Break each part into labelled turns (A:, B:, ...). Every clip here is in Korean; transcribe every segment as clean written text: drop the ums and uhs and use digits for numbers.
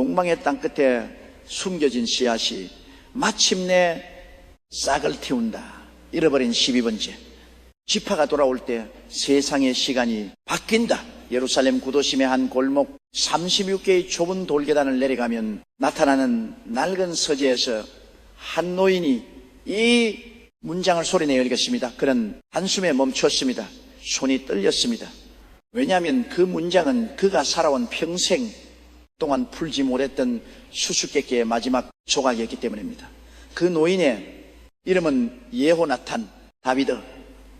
A: 동방의 땅끝에 숨겨진 씨앗이 마침내 싹을 틔운다. 잃어버린 12번째. 지파가 돌아올 때 세상의 시간이 바뀐다. 예루살렘 구도심의 한 골목 36개의 좁은 돌계단을 내려가면 나타나는 낡은 서재에서 한 노인이 이 문장을 소리내어 읽었습니다. 그는 한숨에 멈췄습니다. 손이 떨렸습니다. 왜냐하면 그 문장은 그가 살아온 평생 동안 풀지 못했던 수수께끼의 마지막 조각이었기 때문입니다. 그 노인의 이름은 예호나탄 다비드.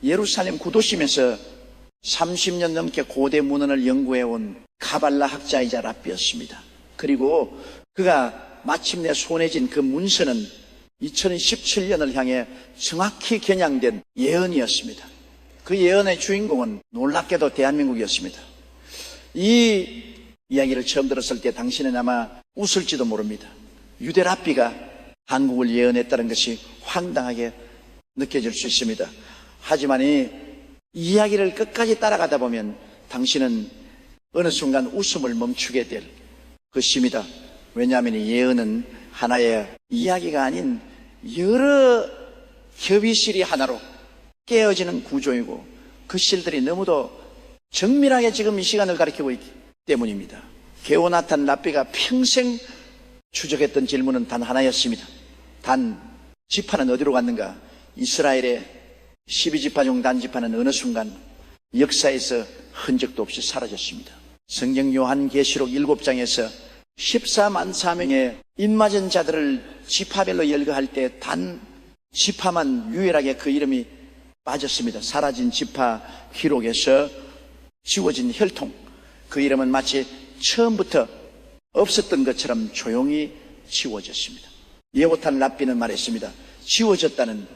A: 예루살렘 구도심에서 30년 넘게 고대 문헌을 연구해온 카발라 학자이자 랍비였습니다. 그리고 그가 마침내 손에 쥔 그 문서는 2017년을 향해 정확히 겨냥된 예언이었습니다. 그 예언의 주인공은 놀랍게도 대한민국이었습니다. 이 이야기를 처음 들었을 때 당신은 아마 웃을지도 모릅니다. 유대 랍비가 한국을 예언했다는 것이 황당하게 느껴질 수 있습니다. 하지만 이 이야기를 끝까지 따라가다 보면 당신은 어느 순간 웃음을 멈추게 될 것입니다. 왜냐하면 이 예언은 하나의 이야기가 아닌 여러 협의실이 하나로 깨어지는 구조이고 그 실들이 너무도 정밀하게 지금 이 시간을 가리키고 있기 때문입니다. 게오나탄 랍비가 평생 추적했던 질문은 단 하나였습니다. 단 지파는 어디로 갔는가? 이스라엘의 12지파 중 단지파는 어느 순간 역사에서 흔적도 없이 사라졌습니다. 성경 요한계시록 7장에서 14만 4명의 입맞은 자들을 지파별로 열거할 때 단 지파만 유일하게 그 이름이 빠졌습니다. 사라진 지파 기록에서 지워진 혈통, 그 이름은 마치 처음부터 없었던 것처럼 조용히 지워졌습니다. 예호탄 랍비는 말했습니다. 지워졌다는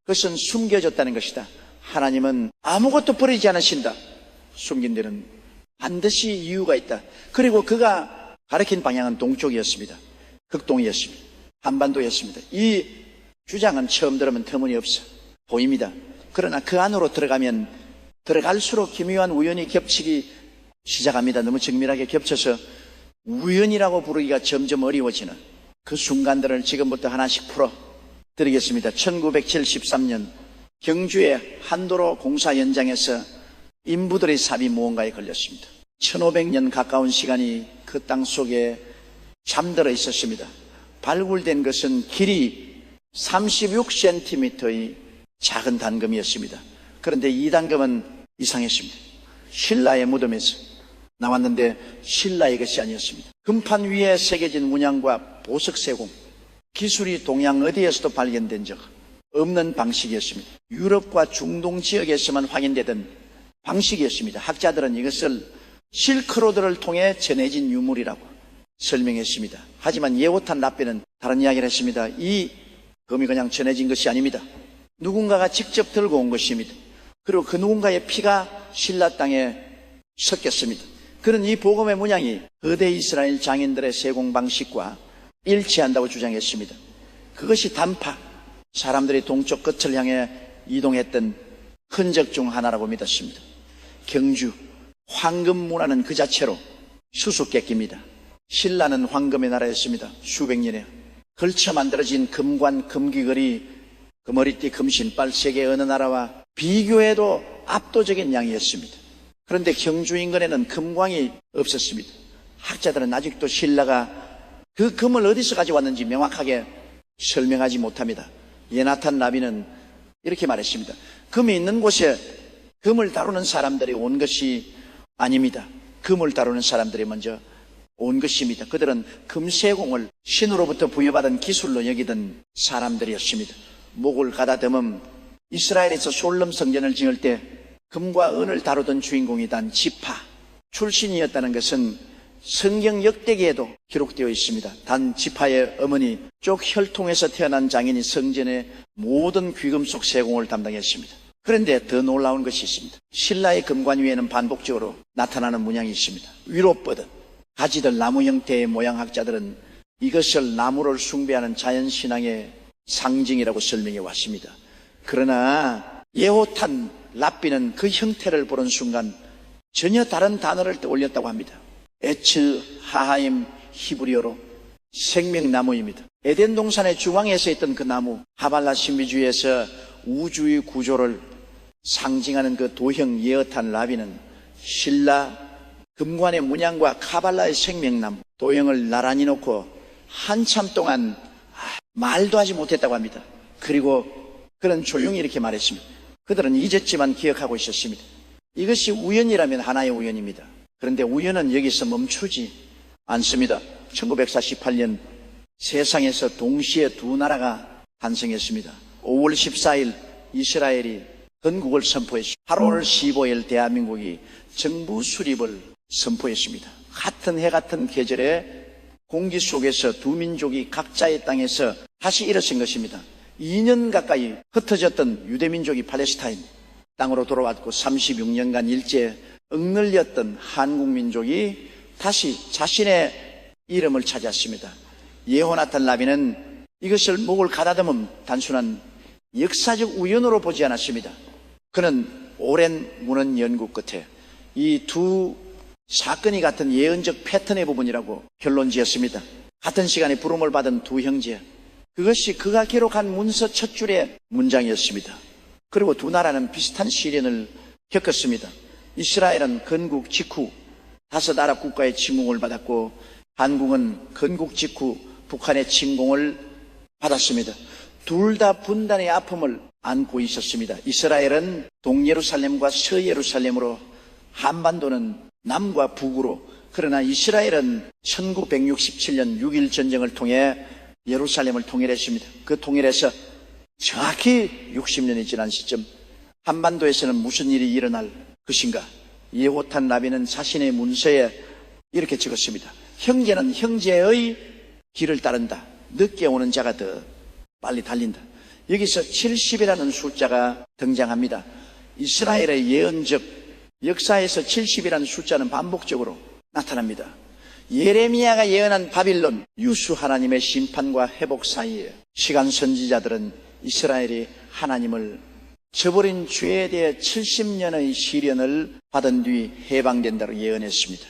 A: 것은 숨겨졌다는 것이다. 하나님은 아무것도 버리지 않으신다. 숨긴 데는 반드시 이유가 있다. 그리고 그가 가리킨 방향은 동쪽이었습니다. 극동이었습니다. 한반도였습니다. 이 주장은 처음 들으면 터무니없어 보입니다. 그러나 그 안으로 들어가면 들어갈수록 기묘한 우연이 겹치기 시작합니다. 너무 정밀하게 겹쳐서 우연이라고 부르기가 점점 어려워지는 그 순간들을 지금부터 하나씩 풀어드리겠습니다. 1973년 경주의 한도로 공사 현장에서 인부들의 삽이 무언가에 걸렸습니다. 1500년 가까운 시간이 그 땅 속에 잠들어 있었습니다. 발굴된 것은 길이 36cm의 작은 단검이었습니다. 그런데 이 단검은 이상했습니다. 신라의 무덤에서 나왔는데 신라의 것이 아니었습니다. 금판 위에 새겨진 문양과 보석 세공, 기술이 동양 어디에서도 발견된 적 없는 방식이었습니다. 유럽과 중동 지역에서만 확인되던 방식이었습니다. 학자들은 이것을 실크로드를 통해 전해진 유물이라고 설명했습니다. 하지만 예호탄 랍비는 다른 이야기를 했습니다. 이 검이 그냥 전해진 것이 아닙니다. 누군가가 직접 들고 온 것입니다. 그리고 그 누군가의 피가 신라 땅에 섞였습니다. 그는 이 복음의 문양이 거대 이스라엘 장인들의 세공 방식과 일치한다고 주장했습니다. 그것이 단파, 사람들이 동쪽 끝을 향해 이동했던 흔적 중 하나라고 믿었습니다. 경주, 황금 문화는 그 자체로 수수께끼입니다. 신라는 황금의 나라였습니다. 수백 년에 걸쳐 만들어진 금관, 금귀걸이, 금머리띠, 금신발, 세계 어느 나라와 비교해도 압도적인 양이었습니다. 그런데 경주 인근에는 금광이 없었습니다. 학자들은 아직도 신라가 그 금을 어디서 가져왔는지 명확하게 설명하지 못합니다. 예나탄 랍비는 이렇게 말했습니다. 금이 있는 곳에 금을 다루는 사람들이 온 것이 아닙니다. 금을 다루는 사람들이 먼저 온 것입니다. 그들은 금세공을 신으로부터 부여받은 기술로 여기던 사람들이었습니다. 목을 가다듬음 이스라엘에서 솔롬 성전을 지을 때 금과 은을 다루던 주인공이 단 지파 출신이었다는 것은 성경 역대기에도 기록되어 있습니다. 단 지파의 어머니 쪽 혈통에서 태어난 장인이 성전의 모든 귀금속 세공을 담당했습니다. 그런데 더 놀라운 것이 있습니다. 신라의 금관 위에는 반복적으로 나타나는 문양이 있습니다. 위로 뻗은 가지들 나무 형태의 모양학자들은 이것을 나무를 숭배하는 자연신앙의 상징이라고 설명해 왔습니다. 그러나 예호탄 랍비는 그 형태를 보는 순간 전혀 다른 단어를 떠올렸다고 합니다. 에츠, 하하임, 히브리어로 생명나무입니다. 에덴 동산의 중앙에 서 있던 그 나무, 하발라 신비주의에서 우주의 구조를 상징하는 그 도형 예어탄 라비는 신라 금관의 문양과 카발라의 생명나무 도형을 나란히 놓고 한참 동안 말도 하지 못했다고 합니다. 그리고 그는 조용히 이렇게 말했습니다. 그들은 잊었지만 기억하고 있었습니다. 이것이 우연이라면 하나의 우연입니다. 그런데 우연은 여기서 멈추지 않습니다. 1948년 세상에서 동시에 두 나라가 탄생했습니다. 5월 14일 이스라엘이 건국을 선포했습니다. 8월 15일 대한민국이 정부 수립을 선포했습니다. 같은 해 같은 계절에 공기 속에서 두 민족이 각자의 땅에서 다시 일어선 것입니다. 2년 가까이 흩어졌던 유대민족이 팔레스타인 땅으로 돌아왔고 36년간 일제 억눌렸던 한국민족이 다시 자신의 이름을 찾았습니다. 예호나탄 라비는 이것을 목을 가다듬은 단순한 역사적 우연으로 보지 않았습니다. 그는 오랜 문헌 연구 끝에 이 두 사건이 같은 예언적 패턴의 부분이라고 결론 지었습니다. 같은 시간에 부름을 받은 두 형제, 그것이 그가 기록한 문서 첫 줄의 문장이었습니다. 그리고 두 나라는 비슷한 시련을 겪었습니다. 이스라엘은 건국 직후 5아랍 국가의 침공을 받았고 한국은 건국 직후 북한의 침공을 받았습니다. 둘 다 분단의 아픔을 안고 있었습니다. 이스라엘은 동예루살렘과 서예루살렘으로, 한반도는 남과 북으로. 그러나 이스라엘은 1967년 6.1 전쟁을 통해 예루살렘을 통일했습니다. 그 통일에서 정확히 60년이 지난 시점 한반도에서는 무슨 일이 일어날 것인가? 예호탄 라비는 자신의 문서에 이렇게 적었습니다. 형제는 형제의 길을 따른다. 늦게 오는 자가 더 빨리 달린다. 여기서 70이라는 숫자가 등장합니다. 이스라엘의 예언적 역사에서 70이라는 숫자는 반복적으로 나타납니다. 예레미야가 예언한 바빌론, 유수 하나님의 심판과 회복 사이에 시간 선지자들은 이스라엘이 하나님을 저버린 죄에 대해 70년의 시련을 받은 뒤 해방된다고 예언했습니다.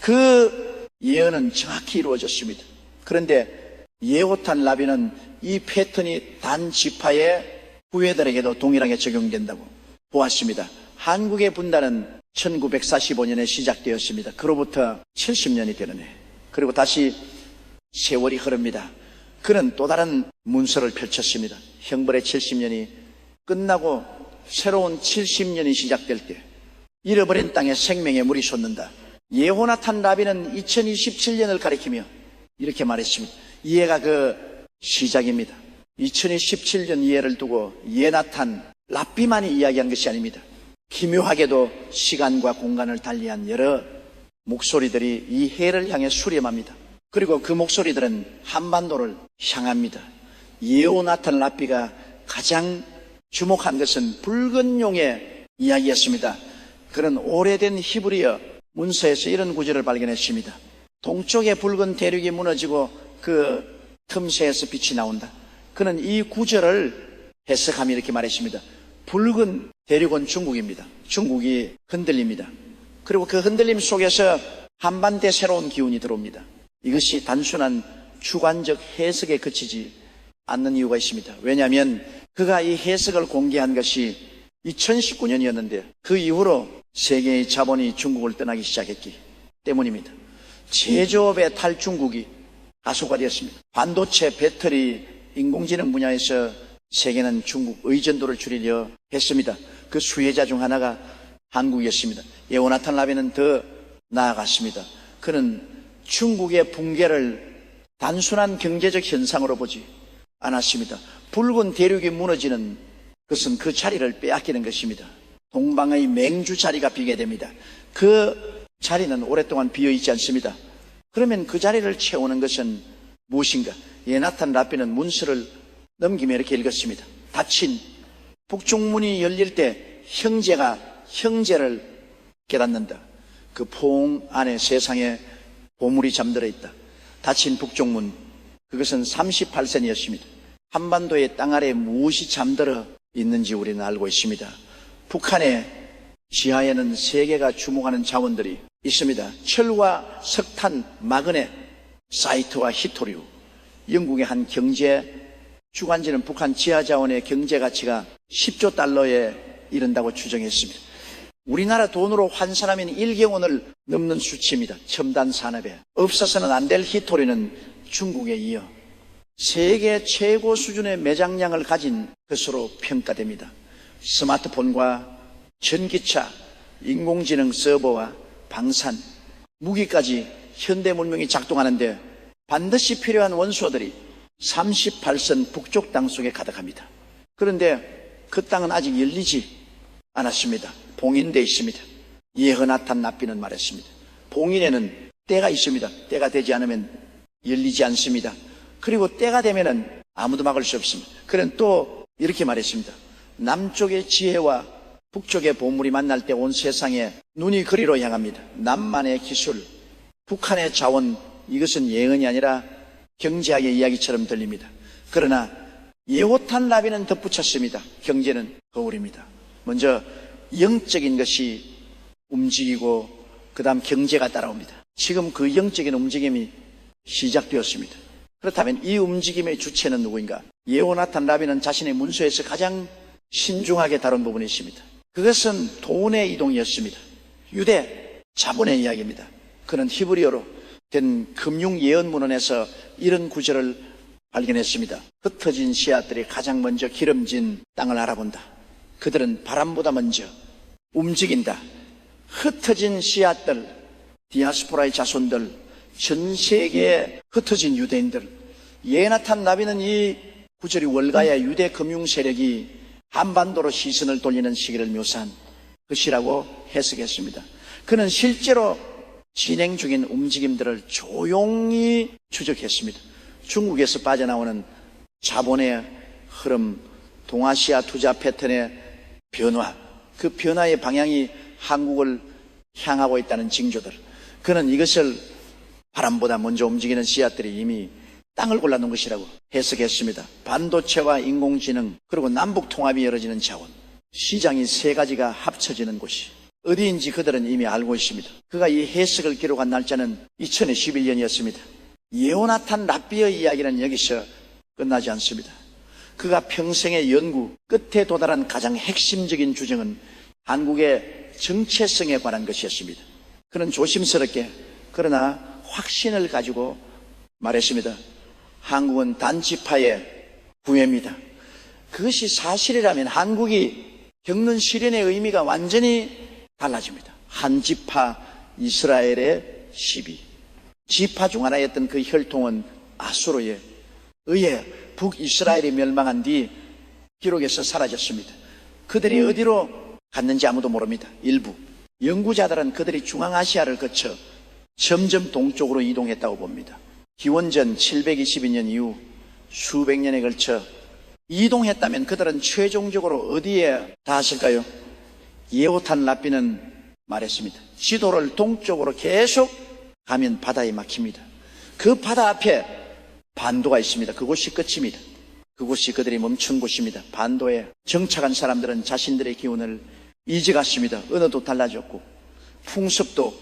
A: 그 예언은 정확히 이루어졌습니다. 그런데 예호탄 라비는 이 패턴이 단 지파의 후예들에게도 동일하게 적용된다고 보았습니다. 한국의 분단은 1945년에 시작되었습니다. 그로부터 70년이 되는 해. 그리고 다시 세월이 흐릅니다. 그는 또 다른 문서를 펼쳤습니다. 형벌의 70년이 끝나고 새로운 70년이 시작될 때 잃어버린 땅에 생명의 물이 솟는다. 예호나탄 라비는 2027년을 가리키며 이렇게 말했습니다. 이해가 그 시작입니다. 2017년 이해를 두고 예나탄 라비만이 이야기한 것이 아닙니다. 기묘하게도 시간과 공간을 달리한 여러 목소리들이 이 해를 향해 수렴합니다. 그리고 그 목소리들은 한반도를 향합니다. 예호나탄 라비가 가장 주목한 것은 붉은 용의 이야기였습니다. 그는 오래된 히브리어 문서에서 이런 구절을 발견했습니다. 동쪽의 붉은 대륙이 무너지고 그 틈새에서 빛이 나온다. 그는 이 구절을 해석하며 이렇게 말했습니다. 붉은 대륙은 중국입니다. 중국이 흔들립니다. 그리고 그 흔들림 속에서 한반도에 새로운 기운이 들어옵니다. 이것이 단순한 주관적 해석에 그치지 않는 이유가 있습니다. 왜냐하면 그가 이 해석을 공개한 것이 2019년이었는데 그 이후로 세계의 자본이 중국을 떠나기 시작했기 때문입니다. 제조업의 탈중국이 가속화되었습니다. 반도체, 배터리, 인공지능 분야에서 세계는 중국 의존도를 줄이려 했습니다. 그 수혜자 중 하나가 한국이었습니다. 예호나탄 라비는 더 나아갔습니다. 그는 중국의 붕괴를 단순한 경제적 현상으로 보지 않았습니다. 붉은 대륙이 무너지는 것은 그 자리를 빼앗기는 것입니다. 동방의 맹주 자리가 비게 됩니다. 그 자리는 오랫동안 비어있지 않습니다. 그러면 그 자리를 채우는 것은 무엇인가? 예나탄 라비는 문서를 넘기며 이렇게 읽었습니다. 닫힌 북중문이 열릴 때 형제가 형제를 깨닫는다. 그 포옹 안에 세상에 보물이 잠들어 있다. 닫힌 북중문, 그것은 38선이었습니다. 한반도의 땅 아래에 무엇이 잠들어 있는지 우리는 알고 있습니다. 북한의 지하에는 세계가 주목하는 자원들이 있습니다. 철과 석탄, 마그네, 사이트와 히토류, 영국의 한 경제 주간지는 북한 지하자원의 경제 가치가 10조 달러에 이른다고 추정했습니다. 우리나라 돈으로 환산하면 1경원을 넘는 수치입니다. 첨단 산업에 없어서는 안 될 히토리는 중국에 이어 세계 최고 수준의 매장량을 가진 것으로 평가됩니다. 스마트폰과 전기차, 인공지능 서버와 방산, 무기까지 현대 문명이 작동하는데 반드시 필요한 원소들이 38선 북쪽 땅 속에 가득합니다. 그런데 그 땅은 아직 열리지 않았습니다. 봉인되어 있습니다. 예허나탄 납비는 말했습니다. 봉인에는 때가 있습니다. 때가 되지 않으면 열리지 않습니다. 그리고 때가 되면은 아무도 막을 수 없습니다. 그는 또 이렇게 말했습니다. 남쪽의 지혜와 북쪽의 보물이 만날 때 온 세상에 눈이 그리로 향합니다. 남만의 기술, 북한의 자원, 이것은 예언이 아니라 경제학의 이야기처럼 들립니다. 그러나 예호탄 라비는 덧붙였습니다. 경제는 거울입니다. 먼저 영적인 것이 움직이고 그 다음 경제가 따라옵니다. 지금 그 영적인 움직임이 시작되었습니다. 그렇다면 이 움직임의 주체는 누구인가? 예호나탄 라비는 자신의 문서에서 가장 신중하게 다룬 부분이 있습니다. 그것은 돈의 이동이었습니다. 유대 자본의 이야기입니다. 그는 히브리어로 된 금융 예언문헌에서 이런 구절을 발견했습니다. 흩어진 씨앗들이 가장 먼저 기름진 땅을 알아본다. 그들은 바람보다 먼저 움직인다. 흩어진 씨앗들, 디아스포라의 자손들, 전 세계에 흩어진 유대인들. 예나탄 나비는 이 구절이 월가의 유대 금융 세력이 한반도로 시선을 돌리는 시기를 묘사한 것이라고 해석했습니다. 그는 실제로 진행 중인 움직임들을 조용히 추적했습니다. 중국에서 빠져나오는 자본의 흐름, 동아시아 투자 패턴의 변화, 그 변화의 방향이 한국을 향하고 있다는 징조들. 그는 이것을 바람보다 먼저 움직이는 씨앗들이 이미 땅을 골라놓은 것이라고 해석했습니다. 반도체와 인공지능, 그리고 남북 통합이 이루어지는 자원, 시장이 세 가지가 합쳐지는 곳이 어디인지 그들은 이미 알고 있습니다. 그가 이 해석을 기록한 날짜는 2011년이었습니다. 예호나탄 랍비의 이야기는 여기서 끝나지 않습니다. 그가 평생의 연구 끝에 도달한 가장 핵심적인 주장은 한국의 정체성에 관한 것이었습니다. 그는 조심스럽게 그러나 확신을 가지고 말했습니다. 한국은 단지파의 구애입니다. 그것이 사실이라면 한국이 겪는 시련의 의미가 완전히 달라집니다. 한 지파 이스라엘의 시비, 지파 중 하나였던 그 혈통은 아수르에 의해 북이스라엘이 멸망한 뒤 기록에서 사라졌습니다. 그들이 어디로 갔는지 아무도 모릅니다. 일부 연구자들은 그들이 중앙아시아를 거쳐 점점 동쪽으로 이동했다고 봅니다. 기원전 722년 이후 수백 년에 걸쳐 이동했다면 그들은 최종적으로 어디에 닿았을까요? 예호탄 랍비는 말했습니다. 지도를 동쪽으로 계속 가면 바다에 막힙니다. 그 바다 앞에 반도가 있습니다. 그곳이 끝입니다. 그곳이 그들이 멈춘 곳입니다. 반도에 정착한 사람들은 자신들의 기운을 잊어갔습니다. 언어도 달라졌고 풍습도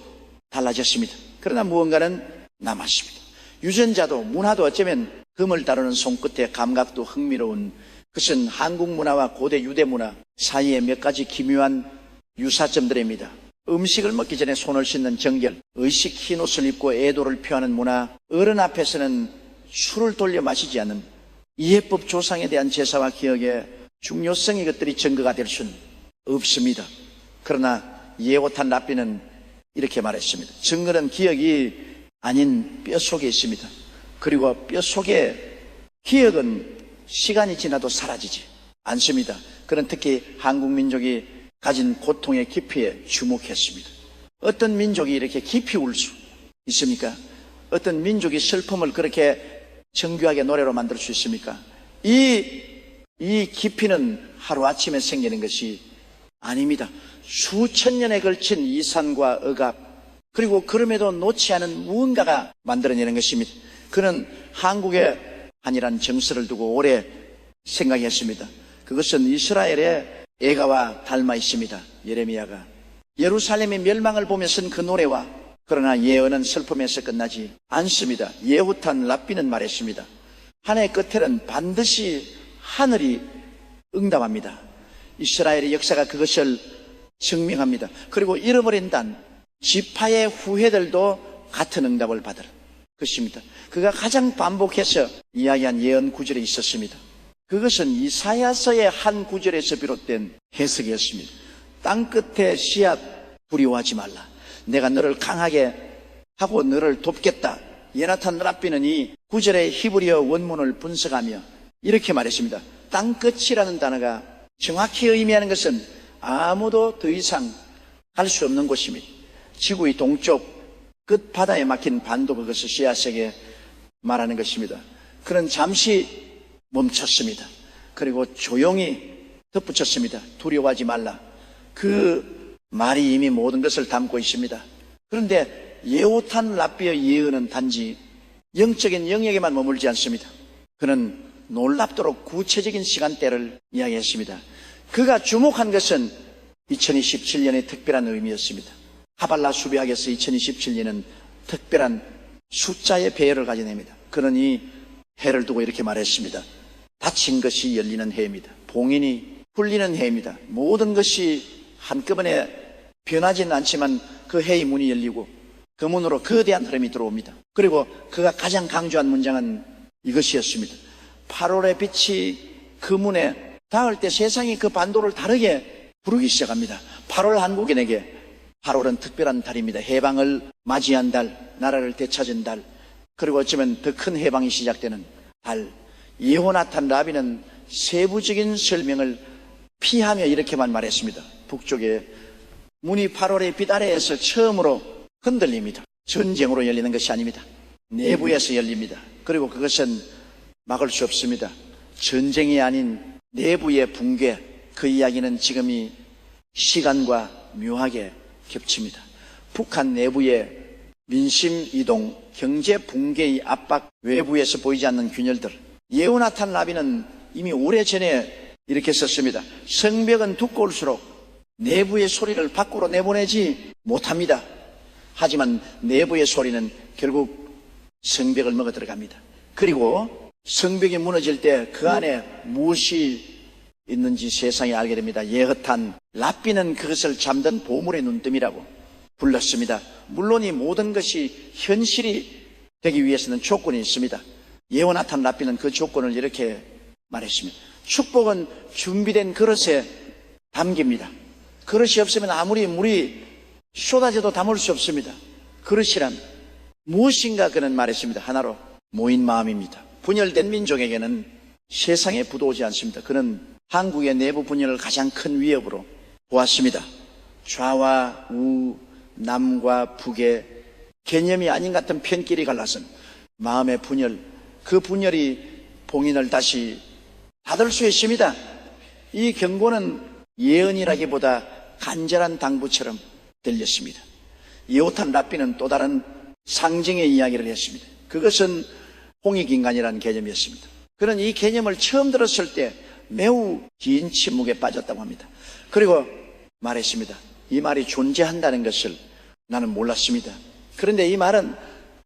A: 달라졌습니다. 그러나 무언가는 남았습니다. 유전자도 문화도 어쩌면 금을 다루는 손끝의 감각도 흥미로운 그것은 한국 문화와 고대 유대 문화 사이에 몇 가지 기묘한 유사점들입니다. 음식을 먹기 전에 손을 씻는 정결, 의식 흰 옷을 입고 애도를 표하는 문화, 어른 앞에서는 술을 돌려 마시지 않는 이해법 조상에 대한 제사와 기억의 중요성이 것들이 증거가 될 수는 없습니다. 그러나 예호탄 랍비는 이렇게 말했습니다. 증거는 기억이 아닌 뼈 속에 있습니다. 그리고 뼈 속에 기억은 시간이 지나도 사라지지 않습니다. 그는 특히 한국 민족이 가진 고통의 깊이에 주목했습니다. 어떤 민족이 이렇게 깊이 울 수 있습니까? 어떤 민족이 슬픔을 그렇게 정교하게 노래로 만들 수 있습니까? 이 깊이는 하루아침에 생기는 것이 아닙니다. 수천 년에 걸친 이산과 억압, 그리고 그럼에도 놓지 않은 무언가가 만들어내는 것입니다. 그는 한국의 한이란 정서를 두고 오래 생각했습니다. 그것은 이스라엘의 애가와 닮아 있습니다. 예레미야가 예루살렘의 멸망을 보며 쓴 그 노래와 그러나 예언은 슬픔에서 끝나지 않습니다. 예후탄 랍비는 말했습니다. 한 해 끝에는 반드시 하늘이 응답합니다. 이스라엘의 역사가 그것을 증명합니다. 그리고 잃어버린 단 지파의 후예들도 같은 응답을 받을 것입니다. 그가 가장 반복해서 이야기한 예언 구절이 있었습니다. 그것은 이사야서의 한 구절에서 비롯된 해석이었습니다. 땅끝에 씨앗 두려워하지 말라. 내가 너를 강하게 하고 너를 돕겠다. 요나탄 랍비는 이 구절의 히브리어 원문을 분석하며 이렇게 말했습니다. 땅끝이라는 단어가 정확히 의미하는 것은 아무도 더 이상 갈 수 없는 곳입니다. 지구의 동쪽 끝 바다에 막힌 반도 그것을 씨앗에게 말하는 것입니다. 그는 잠시 멈췄습니다. 그리고 조용히 덧붙였습니다. 두려워하지 말라. 그 말이 이미 모든 것을 담고 있습니다. 그런데 예후탄 랍비의 예언은 단지 영적인 영역에만 머물지 않습니다. 그는 놀랍도록 구체적인 시간대를 이야기했습니다. 그가 주목한 것은 2027년의 특별한 의미였습니다. 하발라 수비학에서 2027년은 특별한 숫자의 배열을 가져냅니다. 그는 이 해를 두고 이렇게 말했습니다. 닫힌 것이 열리는 해입니다. 봉인이 풀리는 해입니다. 모든 것이 한꺼번에 변하지는 않지만 그 해의 문이 열리고 그 문으로 거대한 흐름이 들어옵니다. 그리고 그가 가장 강조한 문장은 이것이었습니다. 8월의 빛이 그 문에 닿을 때 세상이 그 반도를 다르게 부르기 시작합니다. 8월 한국인에게 8월은 특별한 달입니다. 해방을 맞이한 달, 나라를 되찾은 달, 그리고 어쩌면 더 큰 해방이 시작되는 달. 예호나탄 랍비는 세부적인 설명을 피하며 이렇게만 말했습니다. 북쪽에 문이 8월의 빛 아래에서 처음으로 흔들립니다. 전쟁으로 열리는 것이 아닙니다. 내부에서 열립니다. 그리고 그것은 막을 수 없습니다. 전쟁이 아닌 내부의 붕괴, 그 이야기는 지금 이 시간과 묘하게 겹칩니다. 북한 내부의 민심 이동, 경제 붕괴의 압박, 외부에서 보이지 않는 균열들. 예후나탄 랍비는 이미 오래전에 이렇게 썼습니다. 성벽은 두꺼울수록 내부의 소리를 밖으로 내보내지 못합니다. 하지만 내부의 소리는 결국 성벽을 먹어 들어갑니다. 그리고 성벽이 무너질 때 그 안에 무엇이 있는지 세상이 알게 됩니다. 예후탄 랍비는 그것을 잠든 보물의 눈뜸이라고 불렀습니다. 물론 이 모든 것이 현실이 되기 위해서는 조건이 있습니다. 예후나탄 랍비는 그 조건을 이렇게 말했습니다. 축복은 준비된 그릇에 담깁니다. 그릇이 없으면 아무리 물이 쏟아져도 담을 수 없습니다. 그릇이란 무엇인가 그는 말했습니다. 하나로 모인 마음입니다. 분열된 민족에게는 세상에 부도오지 않습니다. 그는 한국의 내부 분열을 가장 큰 위협으로 보았습니다. 좌와 우, 남과 북의 개념이 아닌 같은 편끼리 갈라선 마음의 분열, 그 분열이 봉인을 다시 닫을 수 있습니다. 이 경고는 예언이라기보다 간절한 당부처럼 들렸습니다. 예후탄 랍비는 또 다른 상징의 이야기를 했습니다. 그것은 홍익인간이라는 개념이었습니다. 그는 이 개념을 처음 들었을 때 매우 긴 침묵에 빠졌다고 합니다. 그리고 말했습니다. 이 말이 존재한다는 것을 나는 몰랐습니다. 그런데 이 말은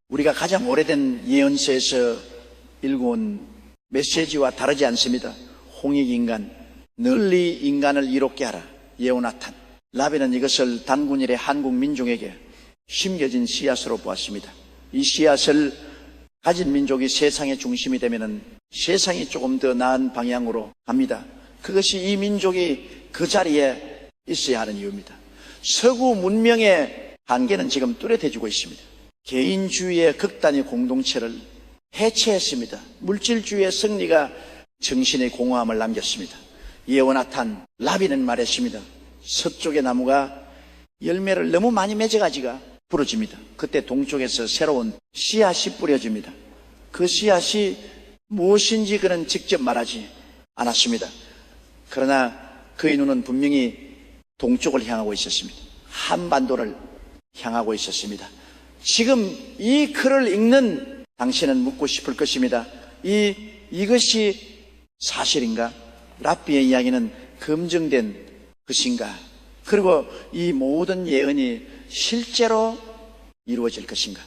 A: 우리가 가장 오래된 예언서에서 읽어온 메시지와 다르지 않습니다. 홍익인간, 널리 인간을 이롭게 하라. 예후나탄 랍비는 이것을 단군일의 한국 민족에게 심겨진 씨앗으로 보았습니다. 이 씨앗을 가진 민족이 세상의 중심이 되면은 세상이 조금 더 나은 방향으로 갑니다. 그것이 이 민족이 그 자리에 있어야 하는 이유입니다. 서구 문명의 한계는 지금 뚜렷해지고 있습니다. 개인주의의 극단의 공동체를 해체했습니다. 물질주의의 승리가 정신의 공허함을 남겼습니다. 예후나탄 랍비는 말했습니다. 서쪽의 나무가 열매를 너무 많이 맺어가지가 부러집니다. 그때 동쪽에서 새로운 씨앗이 뿌려집니다. 그 씨앗이 무엇인지 그는 직접 말하지 않았습니다. 그러나 그의 눈은 분명히 동쪽을 향하고 있었습니다. 한반도를 향하고 있었습니다. 지금 이 글을 읽는 당신은 묻고 싶을 것입니다. 이것이 사실인가? 랍비의 이야기는 검증된 것인가? 그리고 이 모든 예언이 실제로 이루어질 것인가?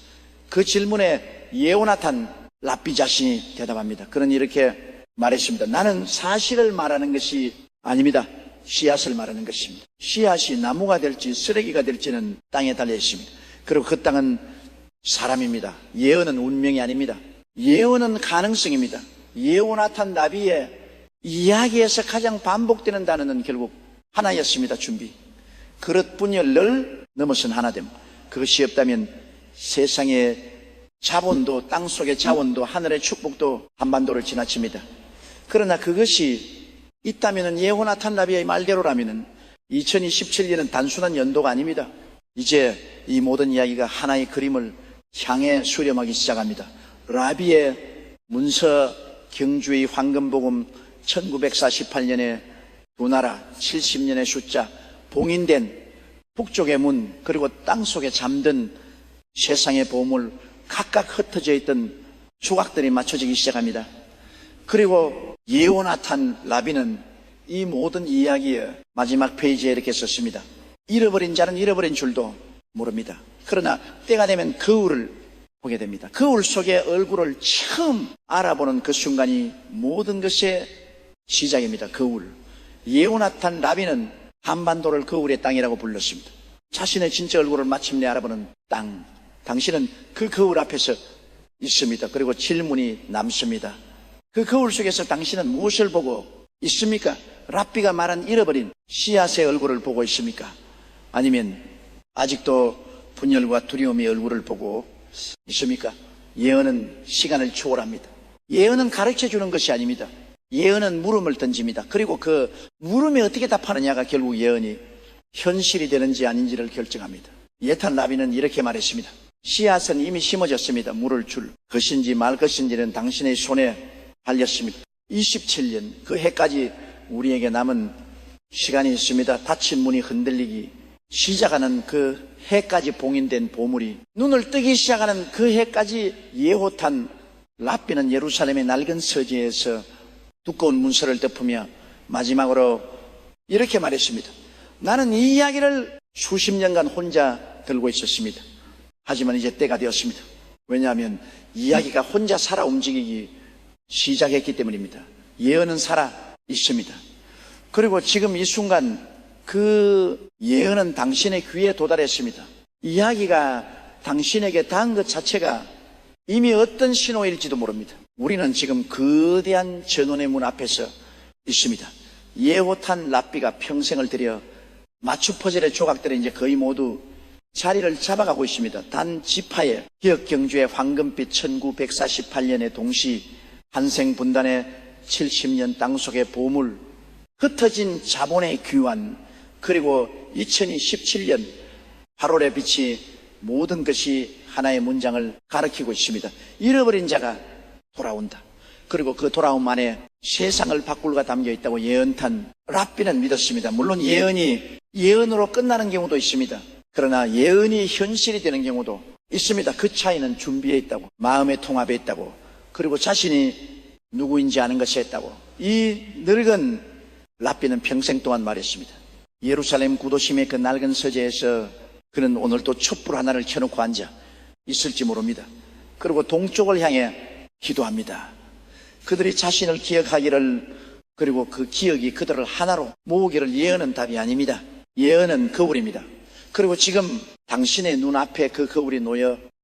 A: 그 질문에 예호나탄 랍비 자신이 대답합니다. 그는 이렇게 말했습니다. 나는 사실을 말하는 것이 아닙니다. 씨앗을 말하는 것입니다. 씨앗이 나무가 될지 쓰레기가 될지는 땅에 달려 있습니다. 그리고 그 땅은 사람입니다. 예언은 운명이 아닙니다. 예언은 가능성입니다. 예호나탄 나비의 이야기에서 가장 반복되는 단어는 결국 하나였습니다. 준비. 그릇 분열을 넘어선 하나됨. 그것이 없다면 세상의 자본도, 땅속의 자원도, 하늘의 축복도 한반도를 지나칩니다. 그러나 그것이 있다면 예호나탄 나비의 말대로라면 2027년은 단순한 연도가 아닙니다. 이제 이 모든 이야기가 하나의 그림을 향해 수렴하기 시작합니다. 라비의 문서 경주의 황금복음 1948년에 두 나라 70년의 숫자 봉인된 북쪽의 문 그리고 땅속에 잠든 세상의 보물 각각 흩어져 있던 조각들이 맞춰지기 시작합니다. 그리고 예호나탄 라비는 이 모든 이야기의 마지막 페이지에 이렇게 썼습니다. 잃어버린 자는 잃어버린 줄도 모릅니다. 그러나 때가 되면 거울을 보게 됩니다. 거울 속의 얼굴을 처음 알아보는 그 순간이 모든 것의 시작입니다. 거울. 예호나탄 라비는 한반도를 거울의 땅이라고 불렀습니다. 자신의 진짜 얼굴을 마침내 알아보는 땅. 당신은 그 거울 앞에서 있습니다. 그리고 질문이 남습니다. 그 거울 속에서 당신은 무엇을 보고 있습니까? 랍비가 말한 잃어버린 씨앗의 얼굴을 보고 있습니까? 아니면 아직도 분열과 두려움의 얼굴을 보고 있습니까? 예언은 시간을 초월합니다. 예언은 가르쳐 주는 것이 아닙니다. 예언은 물음을 던집니다. 그리고 그 물음에 어떻게 답하느냐가 결국 예언이 현실이 되는지 아닌지를 결정합니다. 예탄 라비는 이렇게 말했습니다. 씨앗은 이미 심어졌습니다. 물을 줄 것인지 말 것인지는 당신의 손에 달렸습니다. 27년 그 해까지 우리에게 남은 시간이 있습니다. 닫힌 문이 흔들리기 시작하는 그 해까지 봉인된 보물이 눈을 뜨기 시작하는 그 해까지 예호탄 랍비는 예루살렘의 낡은 서재에서 두꺼운 문서를 덮으며 마지막으로 이렇게 말했습니다. 나는 이 이야기를 수십 년간 혼자 들고 있었습니다. 하지만 이제 때가 되었습니다. 왜냐하면 이야기가 혼자 살아 움직이기 시작했기 때문입니다. 예언은 살아 있습니다. 그리고 지금 이 순간 그 예언은 당신의 귀에 도달했습니다. 이야기가 당신에게 닿은 것 자체가 이미 어떤 신호일지도 모릅니다. 우리는 지금 거대한 전원의 문 앞에서 있습니다. 예호탄 랍비가 평생을 들여 맞추 퍼즐의 조각들이 이제 거의 모두 자리를 잡아가고 있습니다. 단 지파의 기억 경주의 황금빛 1948년의 동시 한생 분단의 70년 땅속의 보물 흩어진 자본의 귀환 그리고 2017년 8월의 빛이 모든 것이 하나의 문장을 가리키고 있습니다. 잃어버린 자가 돌아온다. 그리고 그 돌아옴 안에 세상을 바꿀가 담겨 있다고 예언탄 랍비는 믿었습니다. 물론 예언이 예언으로 끝나는 경우도 있습니다. 그러나 예언이 현실이 되는 경우도 있습니다. 그 차이는 준비에 있다고, 마음의 통합에 있다고, 그리고 자신이 누구인지 아는 것에 있다고. 이 늙은 랍비는 평생 동안 말했습니다. 예루살렘 구도심의 그 낡은 서재에서 그는 오늘 또 촛불 하나를 켜놓고 앉아 있을지 모릅니다. 그리고 동쪽을 향해 기도합니다. 그들이 자신을 기억하기를, 그리고 그 기억이 그들을 하나로 모으기를. 예언은 답이 아닙니다. 예언은 거울입니다. 그리고 지금 당신의 눈앞에 그 거울이 놓여